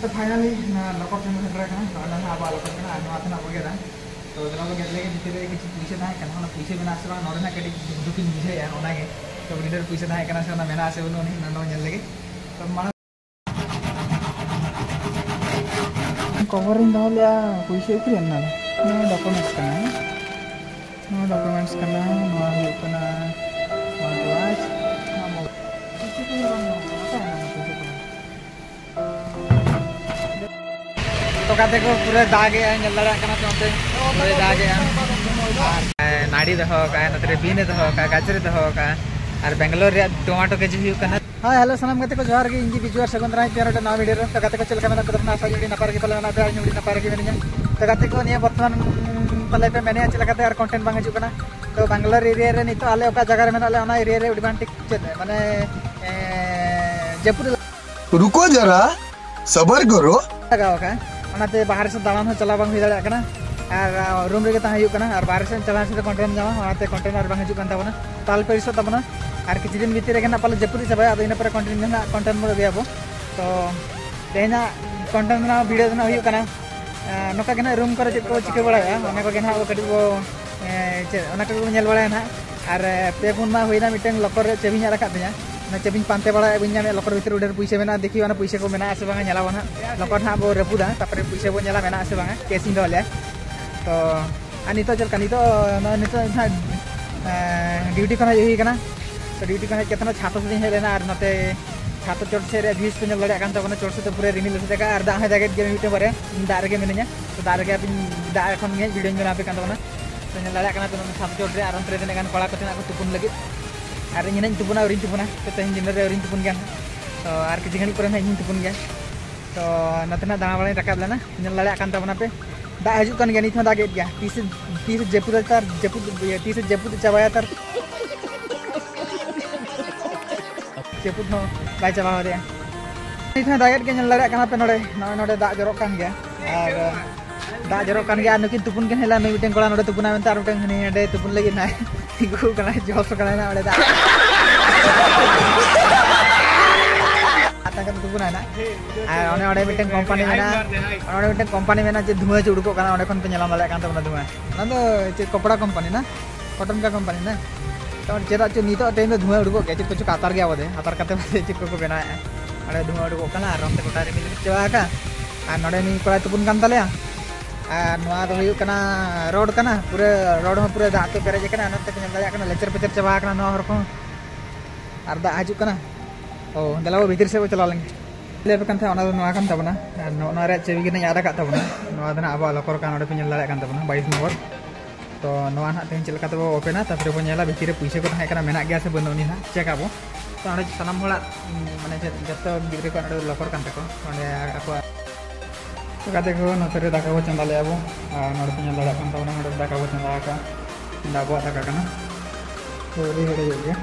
तो finally locker ten shutter करना अब लॉकर करना नवा बगेरा तो जला बगे लगे भीतर किसी पैसे तहाँ करना पैसे मेना से बांग नोडे कटी दुखी बुझे ओनागे तो ढेर पैसे तहाँ करना से मेना से बनो नंदो लगे तो माना कवर दो लिया पैसे उकरी ना डॉक्यूमेंट्स करना तो कहते को पूरे दागे पूरे दागे नाड़ी दहो का नतरे बीने दहो का गाजरे दहो का और बेंगलोर रे टमाटो के जी करना हाय हेलो सनम कहते को जोहार गे इंजी बिजुआर सगुंदरा पेरोटा ना वीडियो रे तो कहते को चलका मेना कदम ना साजी ना पार के पले ना पे नुडी ना पार के मेनिया तो कहते को निया बर्तमान पले पे मैंने चलकाते और कंटेंट बांग हिजुक ना तो बेंगलोर एरिया रे नितो आले ओका जगह रे मेना ले ओना एरिया रे उडीमांटिक माने जयपुर रुको जरा सबर करो लगाओ का ओनाते बाहर से दालान हो चला बांग हुई दाड़ा कना और रूम रे ता हुई कना और बाहर से चला से कंटेंट जामा ओनाते कंटेंट और बांग हिजुक कान ताबना ताल परिसो ताबना और किसी दिन भीतर के ना पाले जयपुर से भाई इन पर कंटेंट ना कंटेंट मोर गया बो तो तेना कंटेंट ना वीडियो ना हुई कना नोका के ना रूम करे चेक को चिके बड़ाया ओना को के ना कटी वो ओना को नेल बड़ाया ना और पे फोन मा हुईना मिटन लॉकर रे चेबी ᱧᱟ रखा दिया ना चेबी पांते बड़ा बिन ᱧᱟᱢ लॉकर भीतर उडर पैसे मेना देखी वाना पैसे को मेना से बांगा ᱧᱮᱞᱟ बना लॉकर ना वो रपुदा तापर पैसे वो ᱧᱮᱞᱟ मेना से बांगा केसिंग दो ले तो अनि तो चल कनी तो ना ड्यूटी को हुई कना तो ड्यूटी को केतना छातो से हे लेना और नते छातो चोट से रे व्यूज को ᱧᱮᱞ दाड़ा कान तबना चोट से तो पूरे रिमिल से का और दा है जैकेट के मिटे बारे दा रे के मेनया तो दा रे के दा एखन गे वीडियो में पे कान तबना तो ᱧᱮᱞ दाड़ा काना तो छातो चोट रे आराम से गान कोड़ा को को तुपुन लगे और इन तुपुना और तुपुना तो तेहन दिन रे और तुपुन गया तो और किसी घड़ी पर इन तुपुन गया तो नतना दाना बड़ा रकाब लेना ᱧᱮᱞ दाड़ा कान तबना पे दा हजू कान गया नित दा गेट गया तीस जयपुर तार जयपुर चाबाया तार जयपुर नो बाय चाबा हो रे नित दा गेट के ᱧᱮᱞ दाड़ा काना पे नोडे नोडे दा जरो कान गया और दा जरो कान गया नुकिन तुपुन के हेला मे मिटेन कोड़ा नोडे तुपुना मेन तार मिटेन हनी हेडे तुपुन लगी ना तिगु कना जॉब कना ना ओडे दा आता का तुपुना ना और ओने ओडे मिटेन कंपनी मेना ओडे मिटेन कंपनी मेना जे धुआं उड़को कना ओडे खन पे ᱧᱮᱞᱟᱢ दाड़ा कान तबना धुआं ना तो जे कपड़ा कंपनी ना कॉटन का कंपनी ना तो चेदा चो नितो टाइम में धुआं उड़को के कुछ कातार गया बोदे आतार काते चेक को बेना ओडे धुआं उड़को कना रम ते कोटा रे मिल चवा का और नोडे नि कोड़ा तुपुन कान ताले और नवा तो हुई कना रोड कना पूरे रोड में पूरे दाग पे पेरेज कना नते ᱧᱮᱞ दाड़ा कना लेचर पेचर चबा कना नवा हर को और दा हजू कना ओ दलाव भीतर से वो चला लेंगे ले पे कंथा ओना नवा कान तबना नवा रे चेबी के याद का तबना नवा दना अब लॉकर कान ओडे पे ᱧᱮᱞ दाड़ा कान तबना 22 नंबर तो नवा ना तेन चलका तब ओपेना तापर बो ᱧᱮᱞᱟ भीतर पैसे को तहाँ कना मेना गया से बनोनी ना चेक आबो तो ओडे सनाम होला माने जत्तो गिद्रे को ओडे लॉकर कान तको ओडे ako तो कहते को नतरे दाका को चंदा ले आबो नोडे पे ᱧᱮᱞ दाड़ा कान तबना नोडे दाका को चंदा का दाबो दाका कना तो रे हेडे गया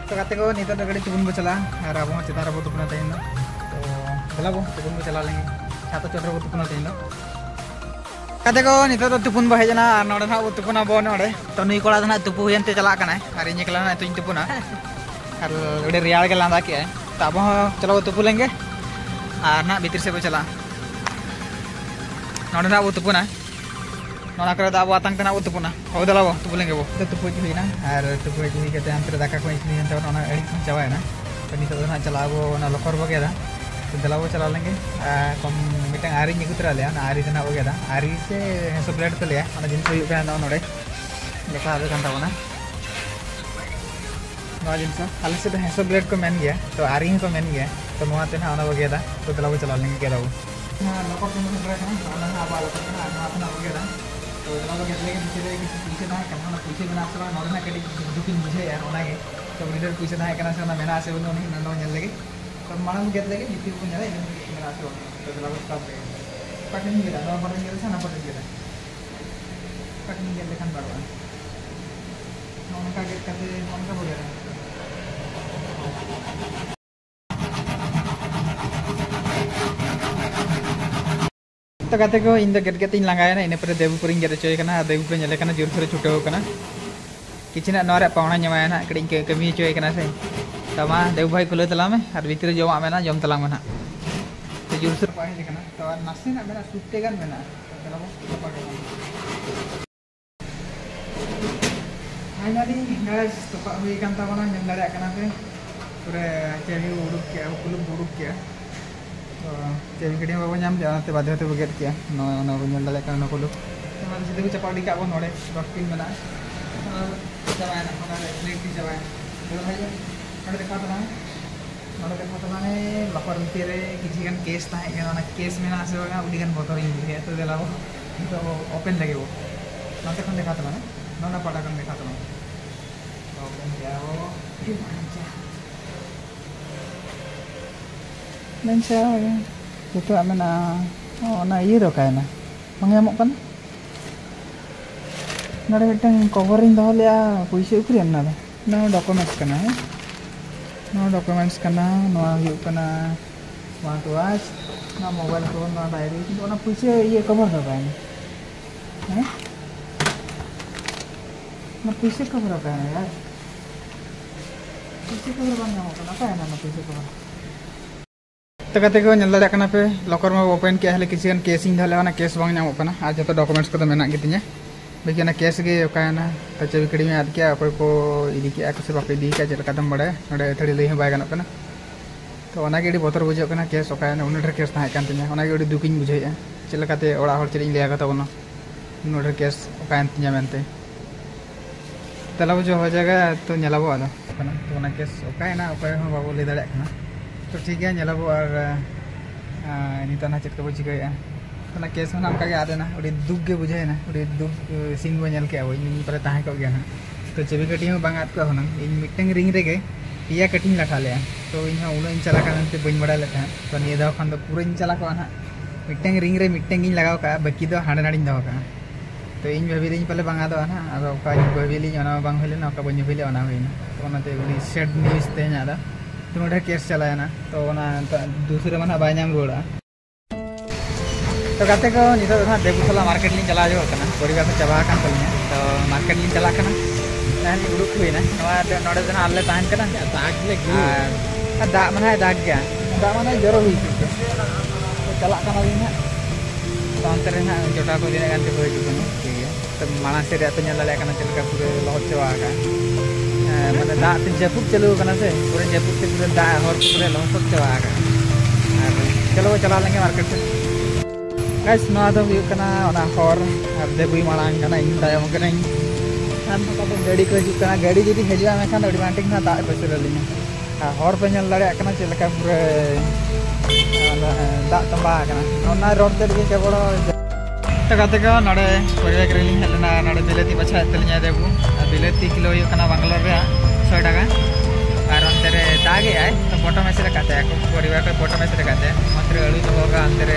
तो कहते को नितो गड़ी तुपुन बो चला और अब चिता रबो तुपुना तेन तो चला बो तुपुन बो चला लेंगे छातो चोटर बो तुपुना तेन कहते को नितो तो तुपुन बो हेजना और नोडे ना बो तुपुना बो नोडे तो नुई कोड़ा ना तुपु हुयनते चला कना और इन एकला ना तुइन तुपुना और ओडे रियाल के लांदा के तो अब चलो तुपु लेंगे और ना भीतर से बो चला नोडे ना बो तुपुना नोना करे दा बो आतंग तना बो तुपुना हो दला बो तुपु लेंगे बो तो तुपु जी ना और तुपु जी के हम दाका को इसलिए तो ना एडी चावा है ना तो नितो ना चला बो ना लॉकर बो गया तो दला बो चला लेंगे कम मिटन आरी निकुतरा ले ना आरी तना हो गया आरी से हेसो प्लेट तो ले ना जिन हुई पे ना नोडे लेखा आबे कान ताबना नवा जिनस आले से हेसो प्लेट को मेन गया तो आरी को मेन गया तो नवा ते ना ओना हो गया तो दला बो चला लेंगे के दाबो हां लॉकर को मेन रखना ना ना अब लॉकर ना ना हो गया तो दला बो गेले के पीछे किसी पीछे ना कना ना पीछे बिना आसरा नोडे ना कटी दुकिन बुझे यार ओना के तो लीडर पीछे ना कना से ना मेना से बनो नहीं ना ᱧᱮᱞ लेगे तो मानम गेले के नीति को ᱧᱮᱞᱟ इन मेना से तो दला बो स्टॉप पटन गेला ना पटन गेला sana पटन गेला पटन गेले खान बारवा नोना का गेट करते नोना का बोले तो कहते को इन गेट गेट लागाया ना इन पर देवपुर गेट चोय कना देवपुर ᱧᱮᱞ कना जोर जोर छुटे कना किचना नोरे पावना ᱧᱟᱢᱟᱭ ना कड़ी कमी चोय कना से तमा देव भाई को ले तला में और भीतर जमा में जम तला में तो जोर से पाए लेकिन तो नासे ना मेरा सुट्टे गान में फाइनली गाइस तो हुई कान ताबना जम दाड़े कना पे पूरे चेवी उडुक के कुलुब उडुक के तो चेवी कड़ी बाबा नाम जाते बाध्य होते बगेट के नो जम दाड़े कना कुलुब तो माने सीधे को चपाड़ी का नोड़े डॉक्टिन में ना चबाय ना ओना लेट की चबाय तो भाई नोड़े देखा तला ने लपर भीतर किसी गान केस ताहे गना केस में ना से उडी गान बतर इन तो देलाबो तो ओपन लगे वो नते खन देखा तला ना पाटा खन देखा तला ओपन जाओ Mensa itu amena ona iya do kayaknya mengamuk kan nada mitang covering doh lea puisi ukrian nada no documents kana no hiu kana want to watch no mobile phone no diary itu ona puisi iya cover do kayaknya na puisi cover do kayaknya ya puisi cover bang ngamuk kan apa ya na puisi cover तो कहते को नल दाड़ा पे locker में open किया है किसी case in case बांग नामोना और जो डॉक्यूमेंट्स को मेना गेतिया बाकी केस गे ओकायना तो चेवी कड़ी में आद किया अकय को इदी किया से बाको इदी किया चलकातम बड़े नोडे थड़ी लई बाय गानोक कना तो ओनागे अडी बतर बुझो कना केस ओकायना उन ढेर केस ताहे कान तिया ओनागे अडी दुकिन बुझाइया चलकाते ओड़ा हर चेलिं लेया गताबोना उन ढेर केस ओकायन तिया मेनते तला बुझो हो जाएगा तो नेलाबो आदो कना तो ओना केस ओकायना ओकाय हो बाबो ले दाड़ा कना तो ठीक है नेलाबो और नितना चेक को चिकाया तो केस में हमका आदेना उड़ी दुख के बुझे ना उड़ी दुख सीन बो नेल के अब इन पर ताहे को गया ना तो चेबी कटी में बांग आद को होना इन मिटंग रिंग रेगे पिया कटिंग लाठा ले तो इन उनो इन चला कानते बइन बड़ा लेता तो निये दाव खान तो पूरा इन चला को ना मिटंग रिंग रे मिटंग इन लगाव का बाकी दो हांडे नाड़ी दो का तो इन भाभी इन पहले बांगा दो ना अब का भाभी ली ओना बांग होले ना का बइन होले ओना होइना तो ओनाते उनी शेड न्यूज़ ते नादा तो नोडे केस चलाया ना तो ओना दूसरे मना बाय नाम रोड़ा तो गाते को नितो ना देवसला मार्केट लिंग चला जो कना परिवार से चबा कान तलिया तो मार्केट लिंग चला कना तान उडुक हुइना नवा नोडे जना आले तान कना दाग ले दा माने दाग गया दा माने जरो हुई तो चला कना लिना तो अंतरे ना जोटा को दिने गान के होई जुकन ठीक है तो माना से रे तो नेला ले कना चलका पूरे लहट चवा का माने दा तीन जपुक चलो कना से पूरे जपुक से पूरे दा हर पूरे लहट चवा का चलो चला लेंगे मार्केट से गाइस नोआ दो हुई कना ओना हर और देबुई मालांग कना इन तायम कना इन हम तो गाड़ी को हिजु कना गाड़ी जदी हेजुआ मेखान अडी मांटिक ना दा बसर लिना हर पे नेल दाड़े कना चलका पूरे दा तंबा कना ओना रोड ते के बड़ो तो गाते को नडे परिवार करेली हेलना नडे बिलेती बछा तलिया देबु बिलेती किलो हुई कना बांग्लोर रे 100 टाका और अंदर दागे आए तो फोटो में से लगाते हैं परिवार को फोटो में से लगाते हैं मात्र अड़ू तो होगा अंदर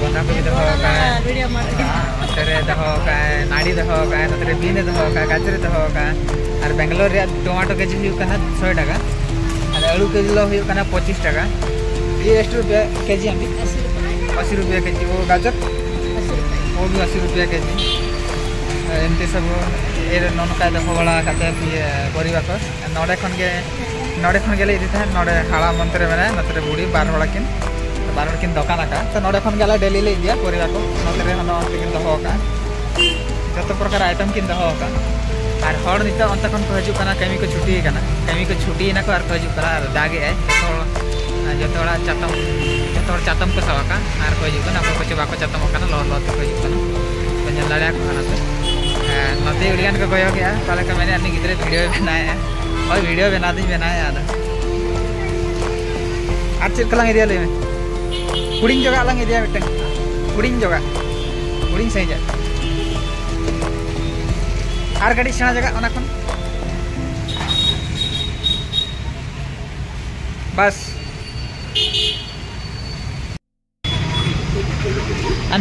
बंधा को भी दहो का अंदर दहो का नाड़ी दहो का नतर बीन दहो का गाजर दहो का और बेंगलोर रे टमाटो केजी हुई कना 100 टाका और अड़ू किलो हुई कना 25 टाका ये 80 रुपया केजी हम 80 रुपया केजी वो गाजर वो भी 80 रुपया केजी एमती सब ये नौका दहो बड़ा काते परिवार को नोड़े खन गेले इदी था नोड़े हाड़ा मंत्र में नतरे बुढ़ी 12 बड़ा किन दुकान का तो नोड़े खन गेले डेली ले दिया परिवार को नतरे हनो किन दहो का जत प्रकार आइटम किन दहो का और हर निता अंत खन को हजू कना कमी को छुट्टी ना को और हजू करा दागे है जतोड़ा चातम को सवा का और को हजू कना को बाको चातम कना लो लो को हजू कना बंजन लड़ा को कना से नते उड़ियान को गयो गया ताले का मैंने अन्य गिदरे वीडियो बनाया और वीडियो बनाया आदा और चेक कलांग एरिया ले कुड़िंग जगह लांग एरिया मिटन कुड़िंग जगह कुड़िंग सही जा और गाड़ी सेना जगह ओना खन बस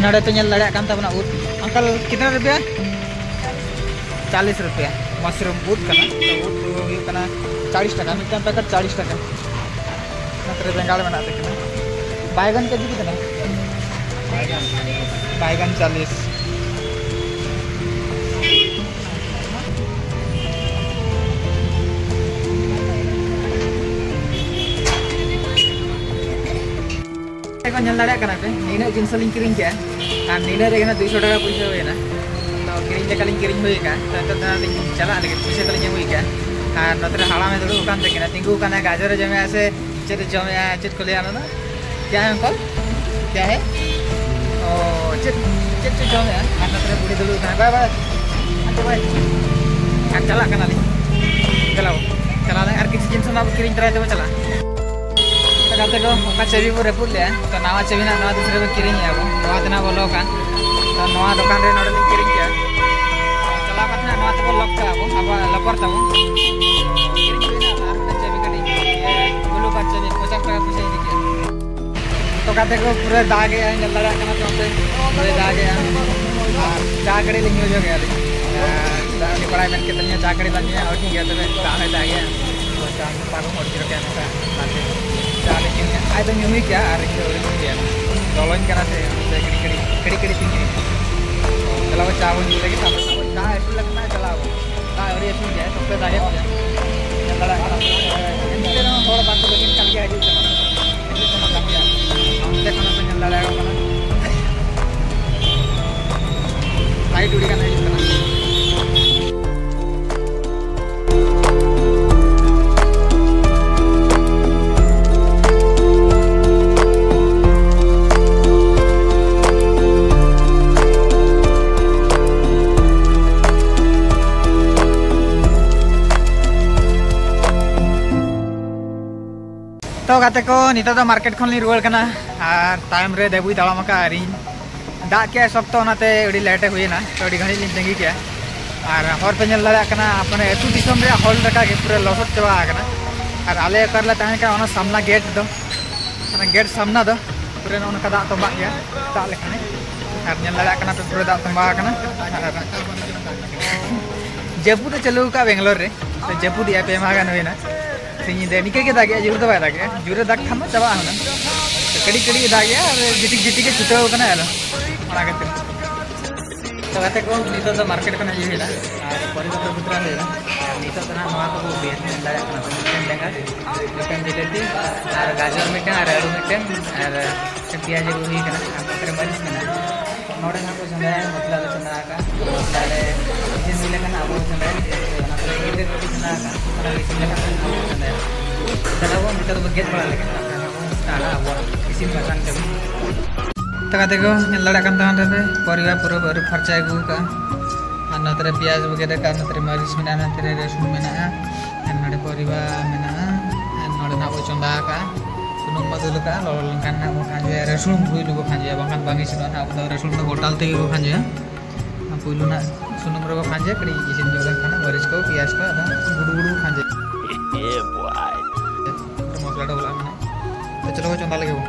नड़े तो नल लड़ा कान तबना उत अंकल कितना रुपया 40 रुपया मशरूम उत कना तो उत हुई कना 40 टाका मिटन पैकेट 40 टाका नतरे बेंगाल में नाते कना बैगन केजी कितना बैगन 40 को नल दाड़ा कना पे नीना जिनस लिंग किरिंग के और नीना रे गना 200 टाका पैसा होइना तो किरिंग लेका लिंग किरिंग होई का तो तना लिंग चला लगे पैसा तलिंग होई का और नतरे हाड़ा में दुड़ु कान तकिना तिंगु काना गाजर जमे ऐसे चेत जमे चेत को ले आना ना क्या है अंकल क्या है ओ चेत चेत जमे और नतरे बुढ़ी दुड़ु काना बाय बाय अच्छा बाय और चला कना लिंग चलाओ चला ले और किसी जिनस ना किरिंग तराय तो चला गाते को ओका चेबी बो रेपुल ले तो नवा चेबी ना नवा दूसरे को किरिंग है वो नवा तना बोलो का तो नवा दुकान रे नोडे किरिंग के चला कतना नवा तो लॉक का वो अब लॉकर ता वो किरिंग ना और चेबी कनी ये ब्लू का चेबी 50 टाका पैसा दे के तो गाते को पूरे दाग है नल लड़ा कना तो पूरे दाग है चाकड़ी लिंग हो गया ले दानी पढ़ाई में कितनी चाकड़ी लगी है और ठीक है तो दाने दाग है तो चांद पागो मोड़ के क्या ना बात चाले किंग आई तो न्यूमी क्या आ रही है क्या डॉलर करा से कड़ी पिंगी चला वो चावल नहीं लगी साथ ना ऐसे लगना चला वो ना और ये सुन जाए तो पे दागे हो लड़ा इनके ना थोड़ा बात तो लेकिन कल के आजी चला ऐसे समझ आ गया हम देखो ना पे लड़ा का ना लाइट उड़ी का नहीं चला तो गाते को नित तो मार्केट खन रुआड़ कना और टाइम रे देबुई ताड़ाम का आरी दाग के सख्त होनाते अड़ी लेटे हुईना तो अड़ी घड़ी लिंग तंगी के और हर पे नल दाड़ा कना अपने एतु दिसम रे हॉल रखा के पूरे लसट चबा आकना और आले करले ताहे का ओना सामना गेट दो ओना गेट सामना दो पूरे ओना का दाग तंबा गया दाग लेखाने और नल दाड़ा कना पे पूरे दाग तंबा आकना जेपू तो चलू का बेंगलोर रे तो जेपू दिया पे मागा नवेना सिंगी दे निके के दागे जुर तो बाय दागे जुरे दाग खामा चबा हना कड़ी दागे और जिटी के छुटाव कना यार ओना गते तो गाते को नितो तो मार्केट कना जिहेला और परिवार पुत्रा हेला नितो तो ना नवा को बेस में लाया कना मिटन लेंगा मिटन जिलेटी और गाजर मिटन और आलू मिटन और प्याज गुही कना करे मरीच में नोडे ना को संदा मतलब चंदा का मतलब जिन मिले कना अब संदा ना करे इधर को संदा का और इसी में संदा चला वो नितो तो गेट पड़ा लेके ताला वो इसी में संग जब तक देखो लड़ा kan tahan रे परिवार पूरा बारू खर्चा गु का नतरे प्याज वगैरह का नतरे मरीच मेना नतरे रसुन मेना नडे परिवार मेना नडे ना चंदा का सुनुम मदुल का ललन kan ना वो खाजे रसुन भुई लुगो खाजे बखान बांगी सुन ना अब रसुन तो गोटाल ते को खाजे पुइलु ना सुनुम रे को खाजे कड़ी इसिन जोलन खाना मरीच को प्याज को आदा गुडु खाजे ए बॉय मसला डबला मेना तो चलो चंदा लगे वो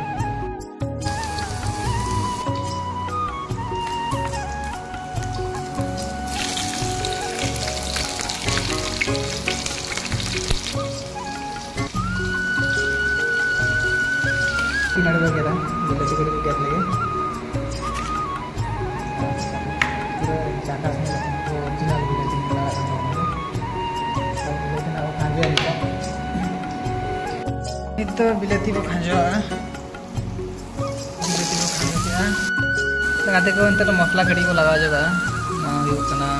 नड़वा गया बिलाती को गैप लगे पूरा चाका से वो ओरिजिनल बिलाती का सब लेकिन अब खांजो तो बिलाती को खांजो क्या लगाते को अंतर मसला कड़ी को लगा जगह ना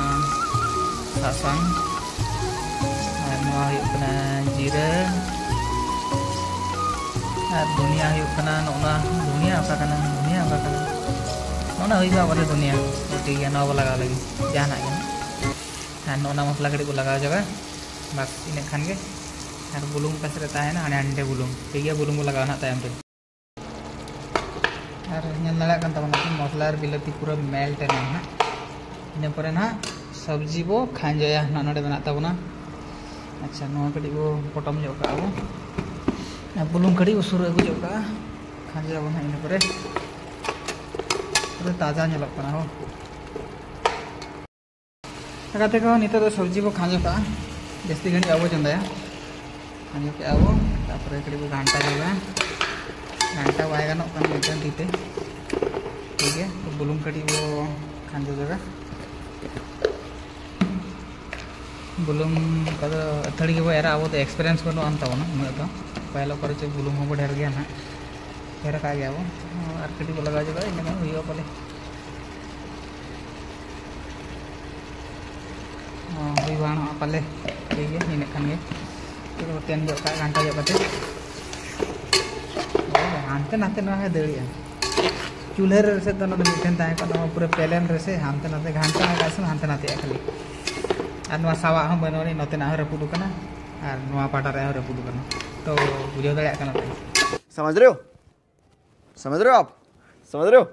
सासांग जीरा दुनिया नोना दुनिया नोना हुआ बोले दुनिया ठीक है नौ लगा लगे जहाँ हाँ नोना मसला कड़ी को लगा जगह बस इन खान के और बुलुंग पास रहता है ना हाँ अंडे बुलुंग ठीक है बुलुंग को लगाना टाइम पे और लड़ा मसला बिलाती पूरा मेल्ट है ना इन पर ना सब्जी वो खांजया ना नोडे बना तबना अच्छा नो कड़ी वो पटम जो का वो बुलुंग कड़ी उसुर अगू जो का खांजा बना इन पर पूरा ताजा नलक कना हो लगाते को नितो तो सब्जी वो खांजो का जस्ती घड़ी आबो चंदाया खांजो के आबो तापर कड़ी वो घंटा जोगा घंटा वाय गानो कन मिटन दीते ठीक है तो बुलुंग कड़ी वो खांजो जगह बुलुंग का अथड़ी के वो एरा अब तो एक्सपीरियंस बनो अन तबना उन तो पहले करे बुलुंग हो ढेर गया ना फेर का गया वो और कटी को लगा जगह इन हुई पाले हुई बाण पाले ठीक है इन खान तो तेन जो का घंटा जो कते हानते नाते ना है दड़िया चूल्हे से तो मिटन पूरे पेलेन रे से हानते नाते घंटा का हानते नाते खाली और सावा हम बनोनी नोते ना रपुद करना और नवा पाटा रे रपुद करना तो बुझाव दाड़े समझ रहे हो आप समझ रहे हो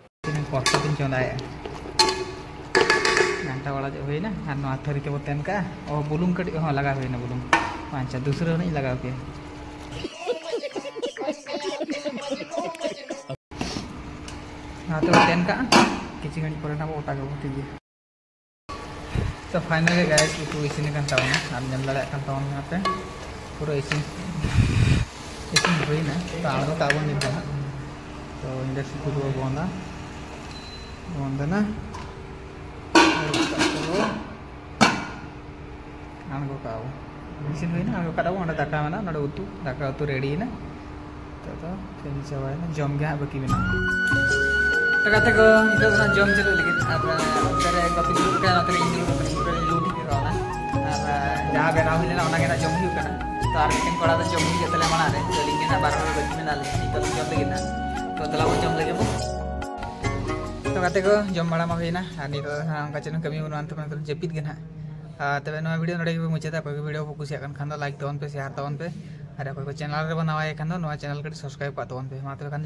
कष्ट दिन चंदाया घंटा वाला जो हुई ना और नवा थरी के तेन का और बुलुंग कटी हाँ लगा हुई ना बुलुंग अच्छा दूसरे नहीं लगा के हाँ तो तेन का किसी घड़ी पर ना ओटा के ठीक है तो फाइनली गाइस उतु इसिन kan tauna am jam dale kan tauna पे पूरा इसिन हुई ना तो आलू का बन दिया तो इंडक्शन पूरा बोंदा ना आंगो का इसिन हुई ना आंगो का ओंडा दाका ना नडे उतु दाका उतु रेडी ना तो फिर चबाय ना जम गया बाकी बिना तो कहते को इधर ना जम चलो लेकिन अब उधर कॉफी दूर का ना इंडियो लूटी के रोना जहाँ बेना हुई ना उन्हें जम हुई करना तो आर मिटन कोड़ा तो जम हुई जतले मना रे जलिंग के ना 12 बजे में डाले तो जम लगे ना तो तला वो जम लगे वो तो कहते को जम बड़ा मा हुई ना और नी तो हम का चैनल कमी बनवान तो जेपित के ना तबे नवा वीडियो नडे के मुचादा कोई वीडियो को कुछ खान दो लाइक तवन पे शेयर तवन पे और कोई चैनल रे बनावा खान दो नवा चैनल के सब्सक्राइब का तवन पे मा तबे खान